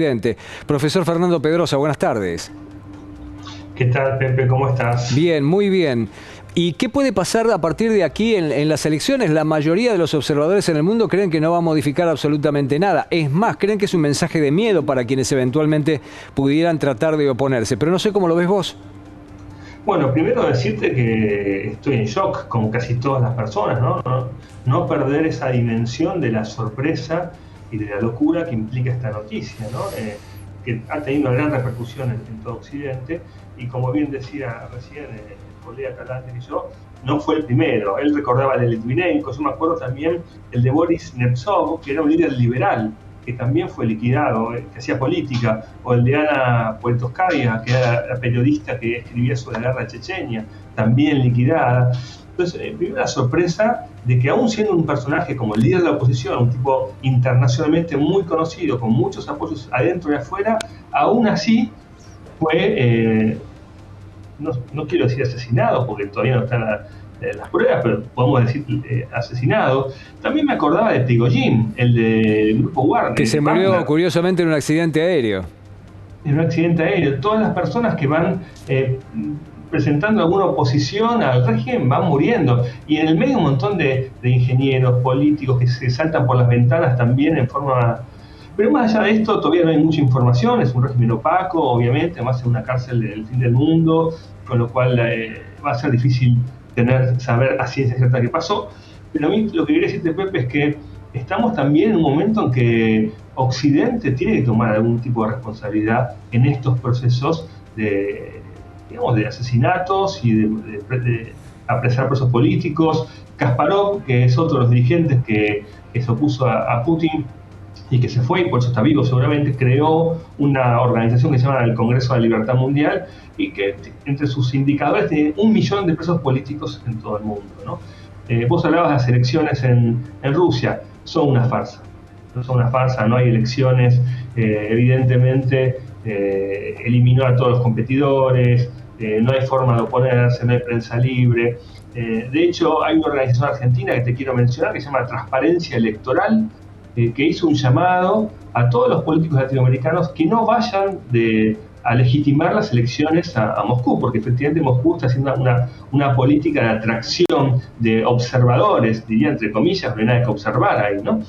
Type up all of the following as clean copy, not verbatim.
Presidente. Profesor Fernando Pedrosa, buenas tardes. ¿Qué tal, Pepe? ¿Cómo estás? Bien, muy bien. ¿Y qué puede pasar a partir de aquí en las elecciones? La mayoría de los observadores en el mundo creen que no va a modificar absolutamente nada. Es más, creen que es un mensaje de miedo para quienes eventualmente pudieran tratar de oponerse. Pero no sé cómo lo ves vos. Bueno, primero decirte que estoy en shock, como casi todas las personas, ¿no? No perder esa dimensión de la sorpresa y de la locura que implica esta noticia, ¿no? Que ha tenido una gran repercusión en todo Occidente, y como bien decía recién el colega Calante y yo, no fue el primero. Él recordaba el de Litvinenko, yo me acuerdo también el de Boris Nemtsov, que era un líder liberal, que también fue liquidado, que hacía política, o el de Ana Politkovskaya, que era la periodista que escribía sobre la guerra de Chechenia, también liquidada. Entonces, primero la sorpresa de que aún siendo un personaje como el líder de la oposición, un tipo internacionalmente muy conocido, con muchos apoyos adentro y afuera, aún así fue, no quiero decir asesinado, porque todavía no están las pruebas, pero podemos decir asesinado. También me acordaba de Prigozhin, el del grupo Wagner. Que se murió curiosamente en un accidente aéreo. En un accidente aéreo. Todas las personas que van presentando alguna oposición al régimen van muriendo. Y en el medio un montón de ingenieros, políticos que se saltan por las ventanas también en forma... Pero más allá de esto, todavía no hay mucha información, es un régimen opaco, obviamente, además es una cárcel del fin del mundo, con lo cual va a ser difícil saber a ciencia cierta qué pasó. Pero a mí lo que quería decirte, Pepe, es que estamos también en un momento en que Occidente tiene que tomar algún tipo de responsabilidad en estos procesos de asesinatos y de apresar presos políticos. Kasparov, que es otro de los dirigentes que se opuso a Putin y que se fue, y por eso está vivo seguramente, creó una organización que se llama el Congreso de la Libertad Mundial, y que entre sus indicadores tiene 1 millón de presos políticos en todo el mundo, ¿no? Vos hablabas de las elecciones en Rusia, son una farsa. Son una farsa, no hay elecciones, evidentemente eliminó a todos los competidores, no hay forma de oponerse, no hay prensa libre. De hecho, hay una organización argentina que te quiero mencionar que se llama Transparencia Electoral, que hizo un llamado a todos los políticos latinoamericanos que no vayan a legitimar las elecciones a Moscú, porque efectivamente Moscú está haciendo una política de atracción de observadores, diría entre comillas, no hay nada que observar ahí, ¿no?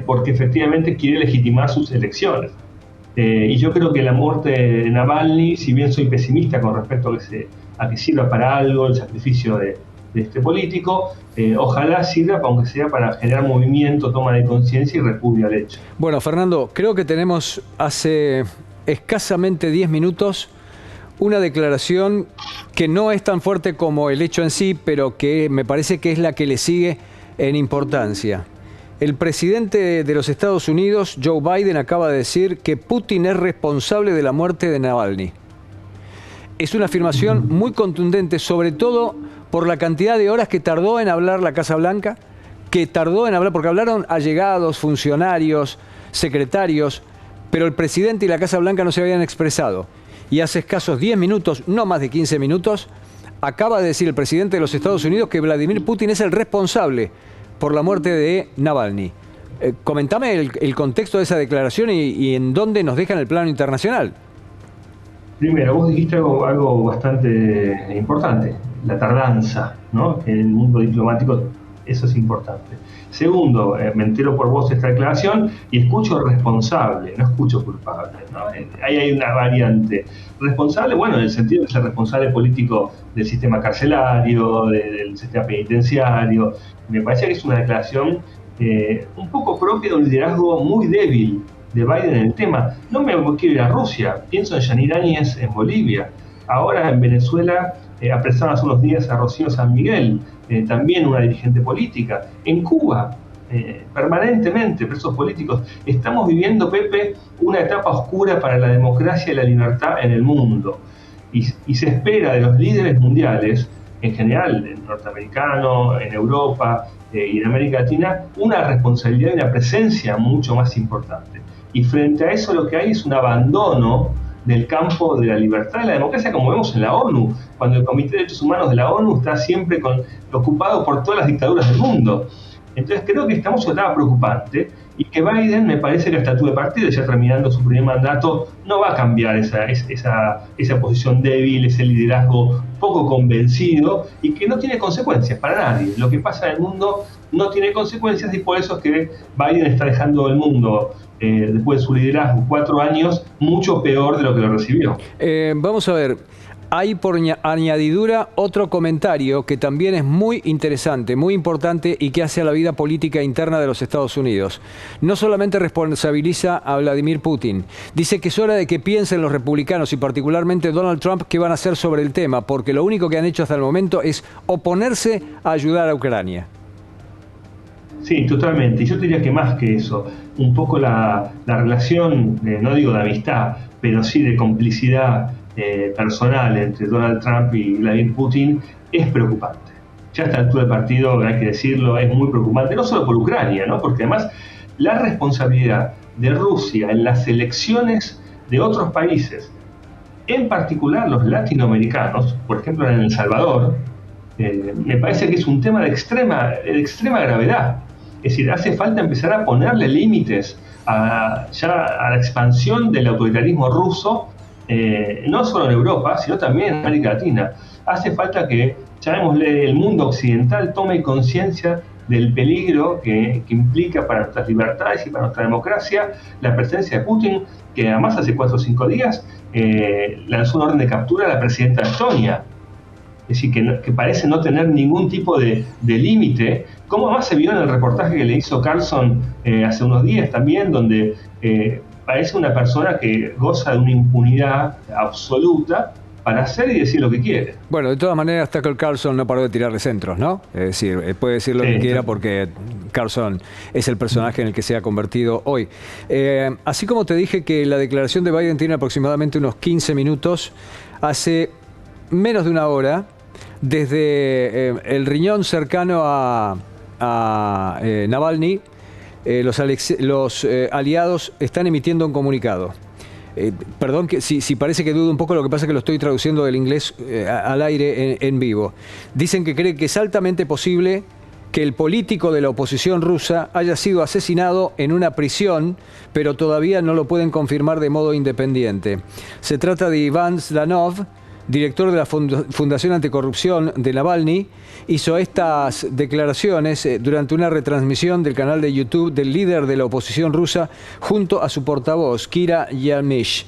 Porque efectivamente quiere legitimar sus elecciones. Y yo creo que la muerte de Navalny, si bien soy pesimista con respecto a que sirva para algo el sacrificio de este político, ojalá sirva, aunque sea para generar movimiento, toma de conciencia y repudio al hecho. Bueno, Fernando, creo que tenemos hace escasamente 10 minutos una declaración que no es tan fuerte como el hecho en sí, pero que me parece que es la que le sigue en importancia. El presidente de los Estados Unidos, Joe Biden, acaba de decir que Putin es responsable de la muerte de Navalny. Es una afirmación muy contundente, sobre todo por la cantidad de horas que tardó en hablar la Casa Blanca, porque hablaron allegados, funcionarios, secretarios, pero el presidente y la Casa Blanca no se habían expresado. Y hace escasos 10 minutos, no más de 15 minutos, acaba de decir el presidente de los Estados Unidos que Vladimir Putin es el responsable por la muerte de Navalny. Comentame el contexto de esa declaración y en dónde nos deja en el plano internacional. Primero, vos dijiste algo bastante importante, la tardanza, ¿no? En el mundo diplomático eso es importante. Segundo, me entero por vos de esta declaración y escucho responsable, no escucho culpable, ¿no? Ahí hay una variante. Responsable, bueno, en el sentido de ser responsable político del sistema carcelario, del sistema penitenciario. Me parece que es una declaración un poco propia de un liderazgo muy débil de Biden en el tema. No me quiero ir a Rusia, pienso en Yanir Áñez en Bolivia. Ahora en Venezuela apresaron hace unos días a Rocío San Miguel, también una dirigente política. En Cuba, permanentemente presos políticos. Estamos viviendo, Pepe, una etapa oscura para la democracia y la libertad en el mundo. Y se espera de los líderes mundiales, en general, en norteamericano, en Europa y en América Latina, una responsabilidad y una presencia mucho más importante. Y frente a eso lo que hay es un abandono del campo de la libertad y la democracia, como vemos en la ONU, cuando el Comité de Derechos Humanos de la ONU está siempre ocupado por todas las dictaduras del mundo. Entonces creo que estamos en una etapa preocupante y que Biden, me parece que a esta altura de partido, ya terminando su primer mandato, no va a cambiar esa posición débil, ese liderazgo poco convencido y que no tiene consecuencias para nadie. Lo que pasa en el mundo no tiene consecuencias y por eso es que Biden está dejando el mundo, después de su liderazgo, 4 años, mucho peor de lo que lo recibió. Vamos a ver. Hay por añadidura otro comentario que también es muy interesante, muy importante y que hace a la vida política interna de los Estados Unidos. No solamente responsabiliza a Vladimir Putin, dice que es hora de que piensen los republicanos y particularmente Donald Trump qué van a hacer sobre el tema, porque lo único que han hecho hasta el momento es oponerse a ayudar a Ucrania. Sí, totalmente. Y yo te diría que más que eso, un poco la relación, no digo de amistad, pero sí de complicidad personal entre Donald Trump y Vladimir Putin es preocupante. Ya a esta altura del partido, hay que decirlo, es muy preocupante, no solo por Ucrania, ¿no? Porque además la responsabilidad de Rusia en las elecciones de otros países, en particular los latinoamericanos, por ejemplo en El Salvador, me parece que es un tema de extrema gravedad. Es decir, hace falta empezar a ponerle límites ya a la expansión del autoritarismo ruso, no solo en Europa, sino también en América Latina. Hace falta que, llamémosle, el mundo occidental tome conciencia del peligro que implica para nuestras libertades y para nuestra democracia la presencia de Putin, que además hace 4 o 5 días lanzó una orden de captura a la presidenta de Estonia. Es decir, que parece no tener ningún tipo de límite, como además se vio en el reportaje que le hizo Carlson hace unos días también, donde parece una persona que goza de una impunidad absoluta para hacer y decir lo que quiere. Bueno, de todas maneras, Tucker Carlson no paró de tirarle centros, ¿no? Es decir, puede decir lo que quiera porque Carlson es el personaje en el que se ha convertido hoy. Así como te dije que la declaración de Biden tiene aproximadamente unos 15 minutos, hace menos de una hora, desde el riñón cercano a Navalny, los aliados están emitiendo un comunicado. Perdón que si parece que dudo un poco, lo que pasa es que lo estoy traduciendo del inglés al aire en vivo. Dicen que creen que es altamente posible que el político de la oposición rusa haya sido asesinado en una prisión, pero todavía no lo pueden confirmar de modo independiente. Se trata de Iván Zdanov, director de la Fundación Anticorrupción de Navalny. Hizo estas declaraciones durante una retransmisión del canal de YouTube del líder de la oposición rusa junto a su portavoz, Kira Yarmysh.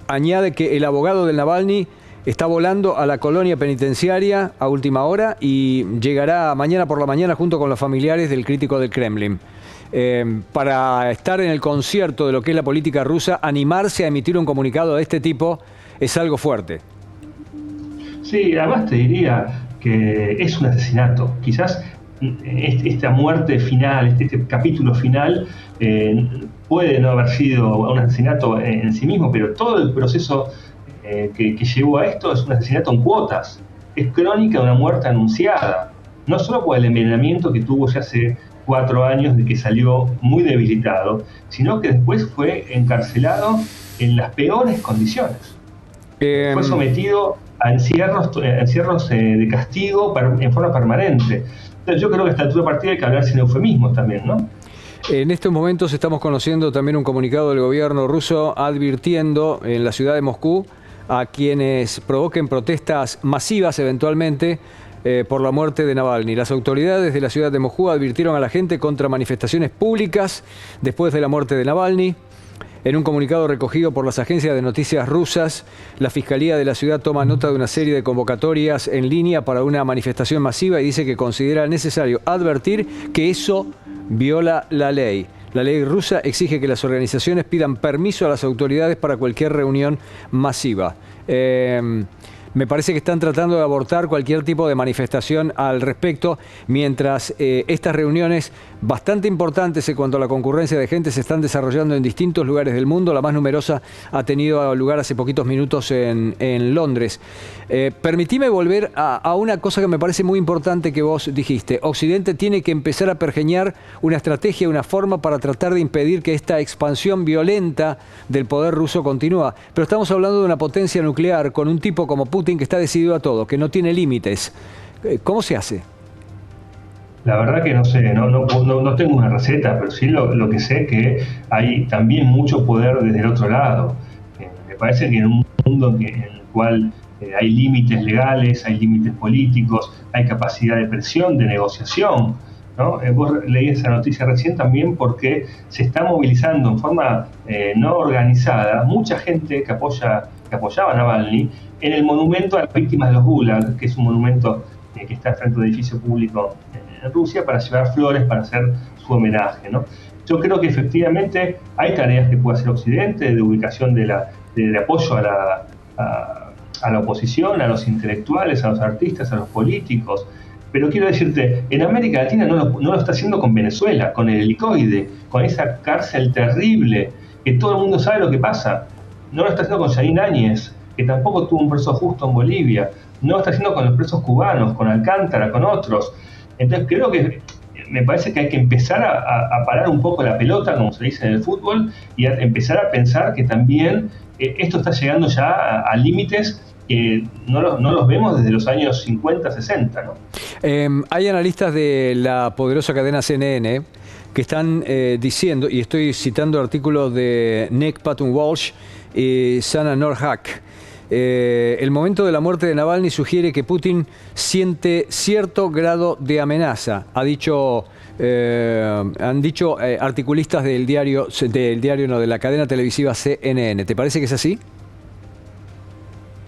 Añade que el abogado de Navalny está volando a la colonia penitenciaria a última hora y llegará mañana por la mañana junto con los familiares del crítico del Kremlin. Para estar en el concierto de lo que es la política rusa, animarse a emitir un comunicado de este tipo es algo fuerte. Sí, además te diría que es un asesinato. Quizás esta muerte final, este capítulo final, puede no haber sido un asesinato en sí mismo, pero todo el proceso que llevó a esto es un asesinato en cuotas. Es crónica de una muerte anunciada. No solo por el envenenamiento que tuvo ya hace 4 años, de que salió muy debilitado, sino que después fue encarcelado en las peores condiciones. Fue sometido a encierros de castigo en forma permanente. Entonces yo creo que a esta altura de partida hay que hablar sin eufemismos también, ¿no? En estos momentos estamos conociendo también un comunicado del gobierno ruso advirtiendo en la ciudad de Moscú a quienes provoquen protestas masivas eventualmente por la muerte de Navalny. Las autoridades de la ciudad de Moscú advirtieron a la gente contra manifestaciones públicas después de la muerte de Navalny. En un comunicado recogido por las agencias de noticias rusas, la Fiscalía de la ciudad toma nota de una serie de convocatorias en línea para una manifestación masiva y dice que considera necesario advertir que eso viola la ley. La ley rusa exige que las organizaciones pidan permiso a las autoridades para cualquier reunión masiva. Me parece que están tratando de abortar cualquier tipo de manifestación al respecto, mientras estas reuniones bastante importantes en cuanto a la concurrencia de gente se están desarrollando en distintos lugares del mundo. La más numerosa ha tenido lugar hace poquitos minutos en Londres. Permitime volver a una cosa que me parece muy importante que vos dijiste. Occidente tiene que empezar a pergeñar una estrategia, una forma para tratar de impedir que esta expansión violenta del poder ruso continúe. Pero estamos hablando de una potencia nuclear con un tipo como Putin que está decidido a todo, que no tiene límites. ¿Cómo se hace? La verdad que no sé, no tengo una receta, pero sí lo que sé que hay también mucho poder desde el otro lado. Me parece que en un mundo en el cual hay límites legales, hay límites políticos, hay capacidad de presión, de negociación, ¿no? Vos leí esa noticia recién también porque se está movilizando en forma no organizada mucha gente que apoyaba a Navalny en el monumento a las víctimas de los Gulag, que es un monumento que está frente a un edificio público en Rusia, para llevar flores, para hacer su homenaje, ¿no? Yo creo que efectivamente hay tareas que puede hacer Occidente de ubicación de apoyo a la oposición, a los intelectuales, a los artistas, a los políticos. Pero quiero decirte, en América Latina no lo está haciendo con Venezuela, con el helicoide, con esa cárcel terrible, que todo el mundo sabe lo que pasa. No lo está haciendo con Yanine Áñez, que tampoco tuvo un preso justo en Bolivia. No lo está haciendo con los presos cubanos, con Alcántara, con otros. Entonces creo que me parece que hay que empezar a parar un poco la pelota, como se dice en el fútbol, y a empezar a pensar que también esto está llegando ya a límites que no los vemos desde los años 50, 60, ¿no? Hay analistas de la poderosa cadena CNN que están diciendo, y estoy citando artículos de Nick Patton Walsh y Sana Norhack, el momento de la muerte de Navalny sugiere que Putin siente cierto grado de amenaza, han dicho articulistas de la cadena televisiva CNN. ¿Te parece que es así?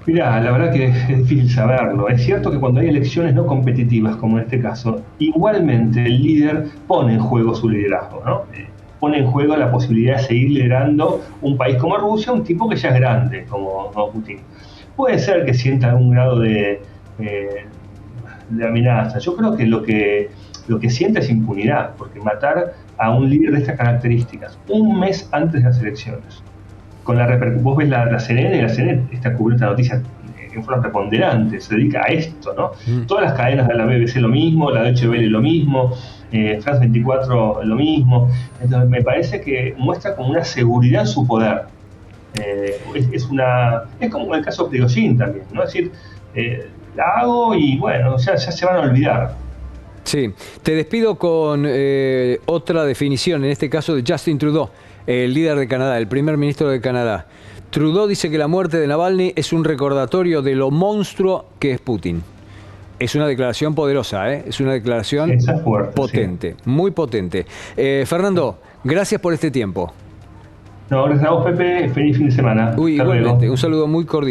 Mirá, la verdad que es difícil saberlo. Es cierto que cuando hay elecciones no competitivas, como en este caso, igualmente el líder pone en juego su liderazgo, ¿no? Pone en juego la posibilidad de seguir liderando un país como Rusia, un tipo que ya es grande, como Putin. Puede ser que sienta algún grado de amenaza. Yo creo que lo que siente es impunidad, porque matar a un líder de estas características un mes antes de las elecciones, con vos ves la CNN, y la CNN está cubriendo esta noticia en forma preponderante, se dedica a esto, ¿no? Todas las cadenas de la BBC lo mismo, la Deutsche Welle lo mismo, France 24 lo mismo. Entonces me parece que muestra como una seguridad en su poder. Es como el caso de Prigozhin también, ¿no? Es decir, la hago y bueno, ya se van a olvidar. Sí, te despido con otra definición, en este caso de Justin Trudeau, el líder de Canadá, el primer ministro de Canadá. Trudeau dice que la muerte de Navalny es un recordatorio de lo monstruo que es Putin. Es una declaración poderosa, ¿eh? Es una declaración fuerte, potente, sí. Muy potente. Fernando, gracias por este tiempo. No, gracias a vos, Pepe. Feliz fin de semana. Igualmente, un saludo muy cordial.